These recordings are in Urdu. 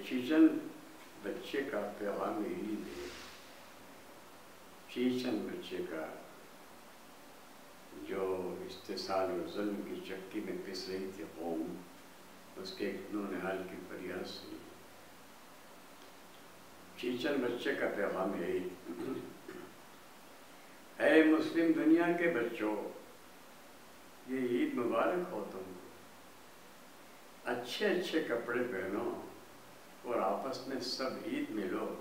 چیچن بچے کا پیغام عید ہے. چیچن بچے کا جو استحصال اور ظلم کی چکی میں پس رہی تھی قوم، اس کے ایک نونہال کی فریاد سنی. چیچن بچے کا پیغام عید. اے مسلم دنیا کے بچوں، یہ عید مبارک ہو تم کو. اچھے اچھے کپڑے پہنو اور آپس میں سب عید ملو.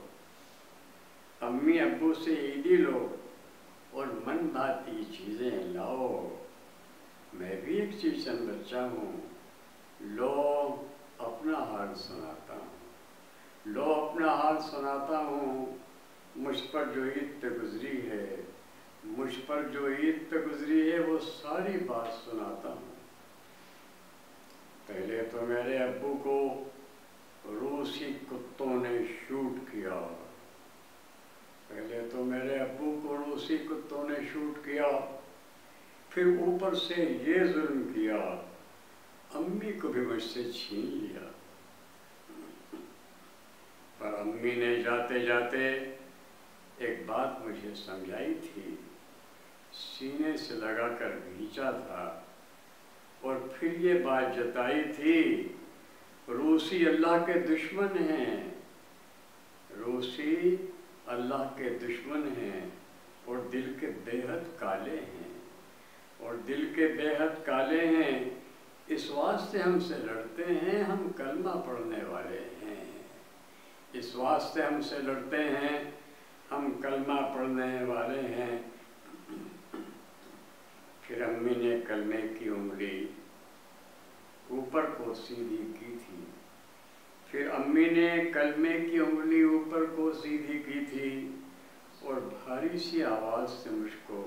امی ابو سے عیدی لو اور من بھاتی چیزیں لاؤ. میں بھی ایک چیچن بچہ ہوں، لو اپنا حال سناتا ہوں. لو اپنا حال سناتا ہوں. مجھ پر جو عید پہ گزری ہے، مجھ پر جو عید پہ گزری ہے، وہ ساری بات سناتا ہوں. پہلے تو میرے ابو کو روسی کتوں نے شوٹ کیا. پہلے تو میرے ابو کو روسی کتوں نے شوٹ کیا، پھر اوپر سے یہ ظلم کیا، امی کو بھی مجھ سے چھین لیا. پر امی نے جاتے جاتے ایک بات مجھے سمجھائی تھی، سینے سے لگا کر کھینچا تھا، اور پھر یہ بات جتائی تھی، روسی اللہ کے دشمن ہیں. روسی اللہ کے دشمن ہیں اور دل کے بے حد کالے ہیں. اور دل کے بے حد کالے ہیں، اس واسطے ہم سے لڑتے ہیں. ہم کلمہ پڑھنے والے ہیں، اس واسطے ہم سے لڑتے ہیں. ہم کلمہ پڑھنے والے ہیں. پھر امی نے کلمے کی انگلی اوپر کو سیدھی کی تھی. پھر امی نے کلمے کی انگلی اوپر کو سیدھی کی تھی اور بھاری سی آواز سے مجھ کو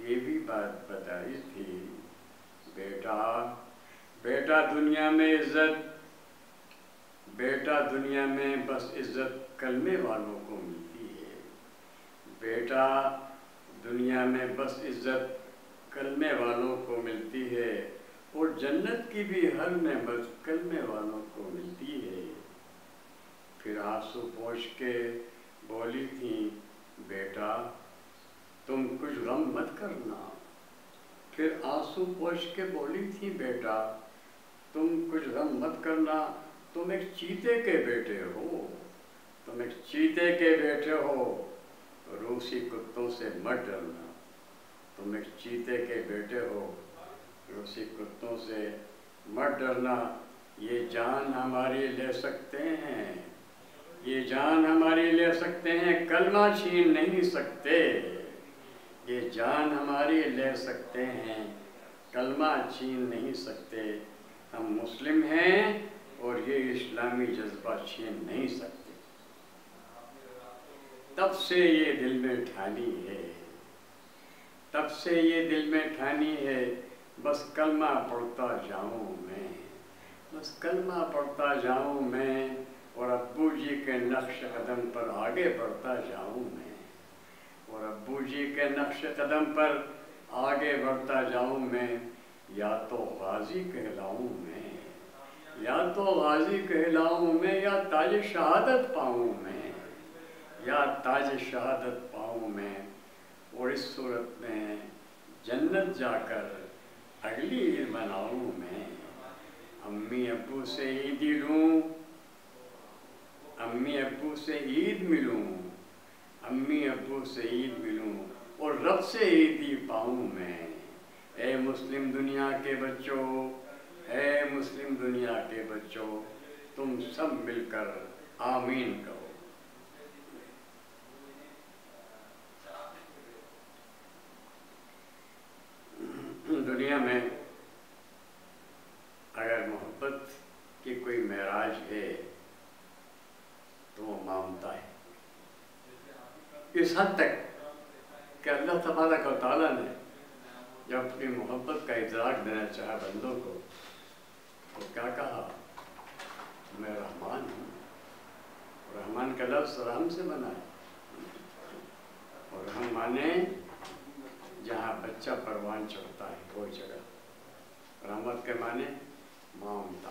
یہ بھی بات بتائی تھی، بیٹا، بیٹا دنیا میں عزت، بیٹا دنیا میں بس عزت کلمے والوں کو ملتی ہے. بیٹا دنیا میں بس عزت کلمے والوں کو ملتی ہے، اور جنت کی بھی ہر نعمت کلمے والوں کو ملتی ہے. پھر آنسو پوچھ کے بولی تھی، بیٹا تم کچھ غم مت کرنا. پھر آنسو پوچھ کے بولی تھی، بیٹا تم کچھ غم مت کرنا. تم ایک چیتے کے بیٹے ہو، تم ایک چیتے کے بیٹے ہو، روسی کتوں سے مت ڈرنا. تم ایک چیتے کے بیٹے ہو، روسی کتوں سے مت ڈرنا. یہ جان ہماری لے سکتے ہیں، یہ جان ہماری لے سکتے ہیں، کلمہ چھین نہیں سکتے. یہ جان ہماری لے سکتے ہیں، کلمہ چھین نہیں سکتے. ہم مسلم ہیں اور یہ اسلامی جذبہ چھین نہیں سکتے. تب سے یہ دل میں ٹھانی ہے، تب سے یہ دل میں ٹھانی ہے، بس کلمہ پڑھتا جاؤں میں، بس کلمہ پڑھتا جاؤں میں، اور ابو جی کے نقش قدم پر آگے بڑھتا جاؤں میں، اور ابو جی کے نقش قدم پر آگے بڑھتا جاؤں میں. یا تو غازی کہلاؤں میں، یا تو غازی کہلاؤں میں، یا تاج شہادت پاؤں میں، یا تاج شہادت پاؤں میں. اور اس صورت میں جنت جا کر اگلی عید مناؤں میں. امی ابو سے عیدی لوں، امی ابو سے عید ملوں، امی ابو سے عید ملوں، اور رب سے عیدی پاؤں میں. اے مسلم دنیا کے بچوں، اے مسلم دنیا کے بچوں، تم سب مل کر آمین کہو. دنیا میں اگر محبت کی کوئی معراج ہے تو وہ مامتا ہے. اس حد تک کہ اللہ تبارک و تعالیٰ نے جب اپنی محبت کا ادراک دینا چاہا بندوں کو تو کیا کہا، میں رحمان ہوں. رحمان کا لفظ رحم سے بنا ہے، اور رحم مانے جہاں بچہ پروان چڑھتا ہے وہ جگہ. رحمت کے معنی مامتا.